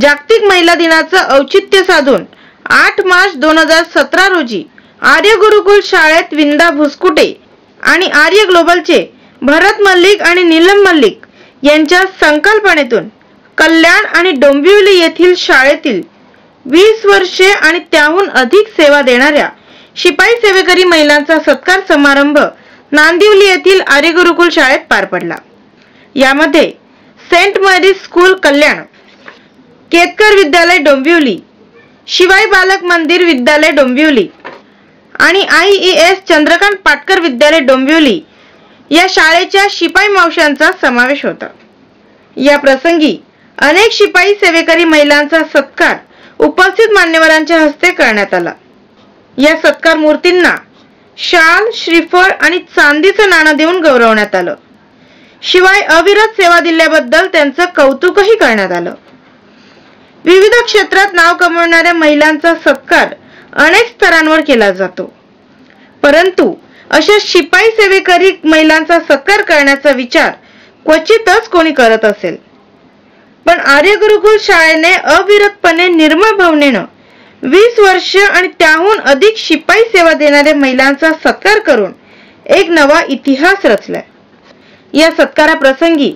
जागतिक महिला दिनाचं औचित्य साधून 8 मार्च 2017 रोजी आर्य गुरुकुल शाळेत विंदा भुसकुटे आणि आर्य ग्लोबलचे भरत मल्लिक आणि नीलम मल्लिक यांच्या संकल्पनेतून कल्याण आणि डोंबिवली येथील शाळेतील 20 वर्षे आणि त्याहून अधिक सेवा देणाऱ्या शिपाई सेवेकरी महिलांचा सत्कार समारंभ नांदिवली येथील आर्य गुरुकुल शाळेत पार पडला। यामध्ये सेंट मेरीज स्कूल कल्याण, केतकर विद्यालय डोंबिवली, शिवाई बालक मंदिर विद्यालय डोंबिवली आणि IES चंद्रकांत पाटकर विद्यालय डोंबिवली या शाळेच्या शिपाई मावशांचा समावेश होता। या प्रसंगी अनेक शिपाई सेवेकरी महिलांचा सत्कार उपस्थित मान्यवरांच्या हस्ते करण्यात आला। या सत्कार मूर्तींना शाल, श्रीफळ आणि चांदीचं नाणं देऊन गौरवण्यात आलं। शिवाय अविरत सेवा दिल्याबद्दल त्यांचं कौतुकही करण्यात आलं। विविध क्षेत्रात नाव कमावणाऱ्या महिलांचा सत्कार अनेक स्तरांवर केला जातो, परंतु अशा शिपाई सेवेकरी महिलांचा सत्कार करण्याचा विचार क्वचितच कोणी करत असेल। पण आर्य गुरुकुल शाळेने अविरतपणे निर्मळ भावनेनं 20 वर्ष आणि त्याहून अधिक शिपाई सेवा देणाऱ्या महिलांचा सत्कार करून एक नवा इतिहास रचलाय। या सत्काराप्रसंगी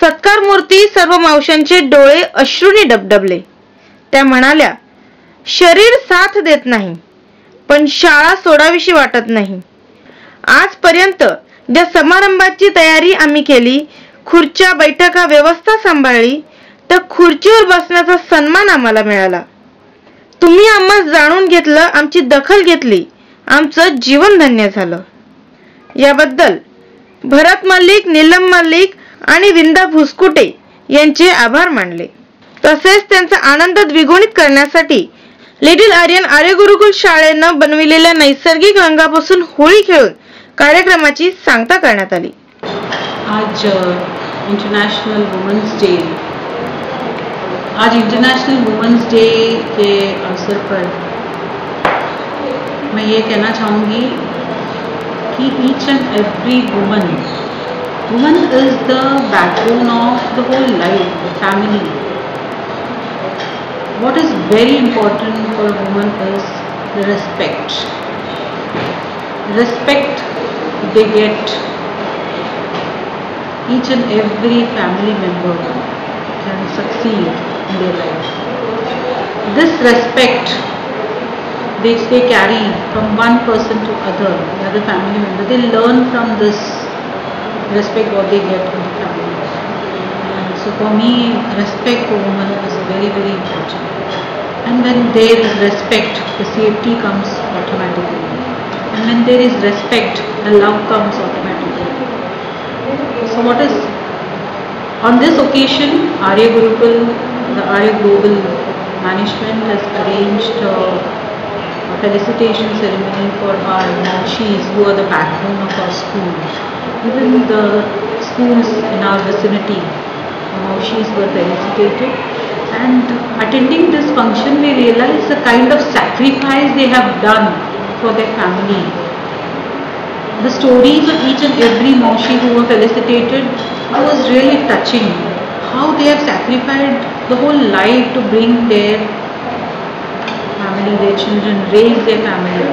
सत्कार मूर्ती सर्व मावशांचे डोळे अश्रूंनी डबडबले। त्या म्हणाल्या, शरीर साथ देत नाही, पण शाळा सोडावीशी वाटत नाही। आजपर्यंत ज्या समारंभाची तयारी आम्ही केली, खुर्च्या बैठका व्यवस्था सांभाळली, तर खुर्चीवर बसण्याचा सन्मान आम्हाला मिळाला। तुम्ही आम्हाला जाणून घेतलं, आमची दखल घेतली, आमचं जीवन धन्य झालं। याबद्दल भरत मल्लिक, नीलम मल्लिक आणि विंदा भुसकुटे यांचे आभार मानले। तसेच त्यांचा आनंद द्विगुणित करण्यासाठी लिटिल आर्यन आर्य गुरुकुल शाळेनं बनविलेल्या नैसर्गिक रंगापासून होळी खेळून कार्यक्रमाची सांगता करण्यात आली। आज इंटरनेशनल वुमेन्स डे आज इंटरनेशनल वुमेन्स डे के अवसर पर मैं ये कहना चाहूँगी कि each and every woman is the backbone of the whole life, the family. What is very important for a woman is the respect. Respect they get, each and every family member can succeed in their life. This respect which they carry from one person to another family member, they learn from this respect what they get from the family. And so for me, respect for women is very, very important. And when there is respect, the safety comes automatically. And when there is respect, the love comes automatically. So what is on this occasion, Arya Gurukul, the Arya Global management has arranged a felicitation ceremony for our Maushis who are the backbone of our school. Even the schools in our vicinity, the Maushis were felicitated. And attending this function, we realized the kind of sacrifice they have done for their family. The stories of each and every Maushi who were felicitated was really touching. How they have sacrificed the whole life to bring their family, their children, raise their family,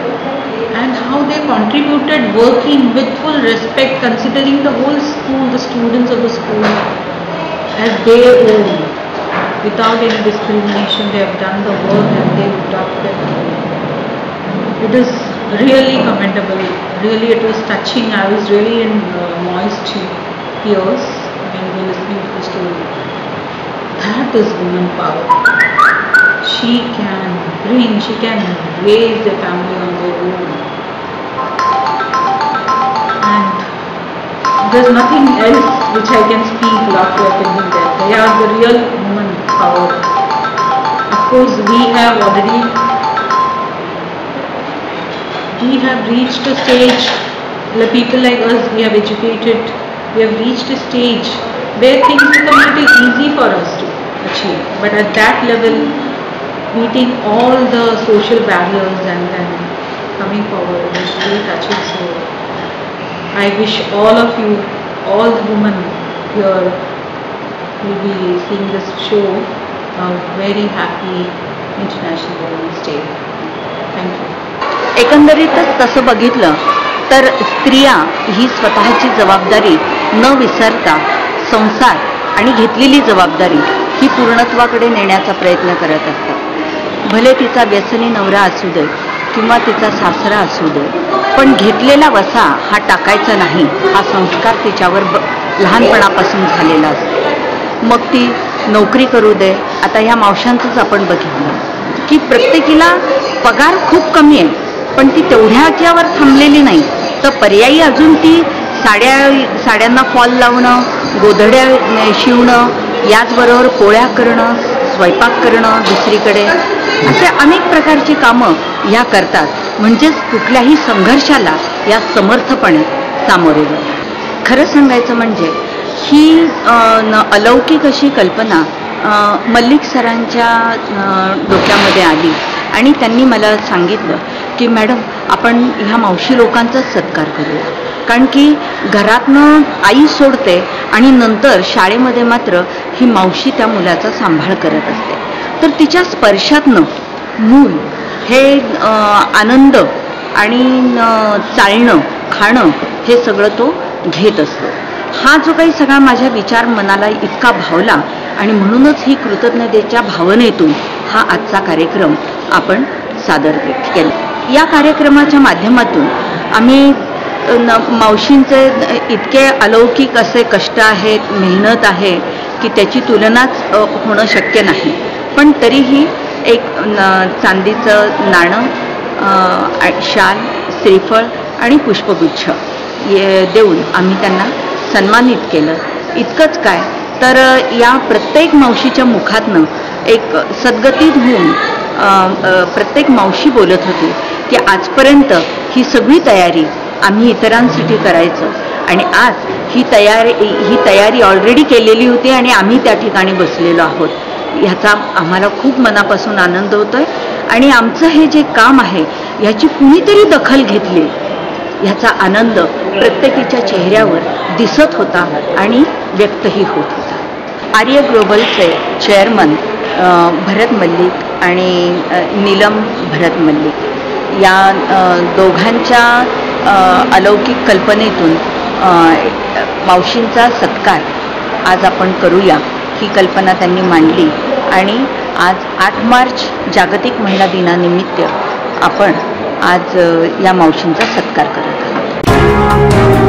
and how they contributed working with full respect, considering the whole school, the students of the school as their own. Without any discrimination, they have done the work and they looked after it. It is really commendable. Really, it was touching. I was really in moist tears when we were listening to the story. That is woman power. She can raise their family on their own. And there's nothing else which I can speak after attending that. They are the real woman power. Of course, we have reached a stage, the people like us, we have educated, we have reached a stage where things become a little easy for us to achieve. But at that level, meeting all the social barriers and then coming forward is really touching. So I wish all of you, all the women here will be seeing this show, a very happy International Women's Day. Thank you. एकंदरीतच तसं बघितलं तर स्त्रिया ही स्वतःची जबाबदारी न विसरता संसार आणि घेतलेली जबाबदारी ही पूर्णत्वाकडे नेण्याचा प्रयत्न करत असतात. भले तिचा व्यसनी नवरा असू दे किंवा तिचा सासरा असू दे, पण घेतलेला वसा हा टाकायचा नाही, हा संस्कार तिच्यावर लहानपणापासून झालेला असतो. मग ती नोकरी करू दे. आता ह्या मावशांचंच आपण बघितलं की प्रत्येकीला पगार खूप कमी आहे, पण ती तेवढ्याच्यावर थांबलेली नाही, तर पर्यायी अजून ती साड्यांना फॉल लावणं, गोधड्या शिवणं, याचबरोबर पोळ्या करणं, स्वयंपाक करणं, दुसरीकडे असे अनेक प्रकारची कामं ह्या करतात. म्हणजेच कुठल्याही संघर्षाला या समर्थपणे सामोरे जातात. खरं सांगायचं म्हणजे ही अलौकिक अशी कल्पना मल्लिक सरांच्या डोक्यामध्ये आली आणि त्यांनी मला सांगितलं की मॅडम आपण ह्या मावशी लोकांचाच सत्कार करूया, कारण की घरातनं आई सोडते आणि नंतर शाळेमध्ये मात्र ही मावशी त्या मुलाचा सांभाळ करत असते. तर तिच्या स्पर्शातनं मूल हे आनंद आणि चालणं खाणं हे सगळं तो घेत असतो. हा जो काही सगळा माझ्या विचार मनाला इतका भावला आणि म्हणूनच ही कृतज्ञतेच्या भावनेतून हा आजचा कार्यक्रम आपण सादर केला. या कार्यक्रमाच्या माध्यमातून आम्ही मावशींचे इतके अलौकिक असे कष्ट आहेत, मेहनत आहे की त्याची तुलनाच होणं शक्य नाही, पण तरीही एक चांदीचं नाणं, शाल, श्रीफळ आणि पुष्पगुच्छ देऊन आम्ही त्यांना सन्मानित केलं. इतकंच काय तर या प्रत्येक मावशीच्या मुखातनं एक सद्गतीत होऊन प्रत्येक मावशी बोलत होती की आजपर्यंत ही सगळी तयारी आम्ही इतरांसाठी करायचो आणि आज ही तयारी ऑलरेडी केलेली होती आणि आम्ही त्या ठिकाणी बसलेलो आहोत. ह्याचा आम्हाला खूप मनापासून आनंद होतोय आणि आमचं हे जे काम आहे ह्याची कुणीतरी दखल घेतली ह्याचा आनंद प्रत्येकीच्या चेहऱ्यावर दिसत होता आणि व्यक्तही होत होता. आर्य ग्लोबलचे चेअरमन भरत मल्लिक आणि नीलम भरत मल्लिक या दोघांच्या अलौकिक कल्पनेतून मावशींचा सत्कार आज आपण करूया ही कल्पना त्यांनी मांडली आणि आज 8 मार्च जागतिक महिला दिनानिमित्त आपण आज या मावशींचा सत्कार करत आहोत.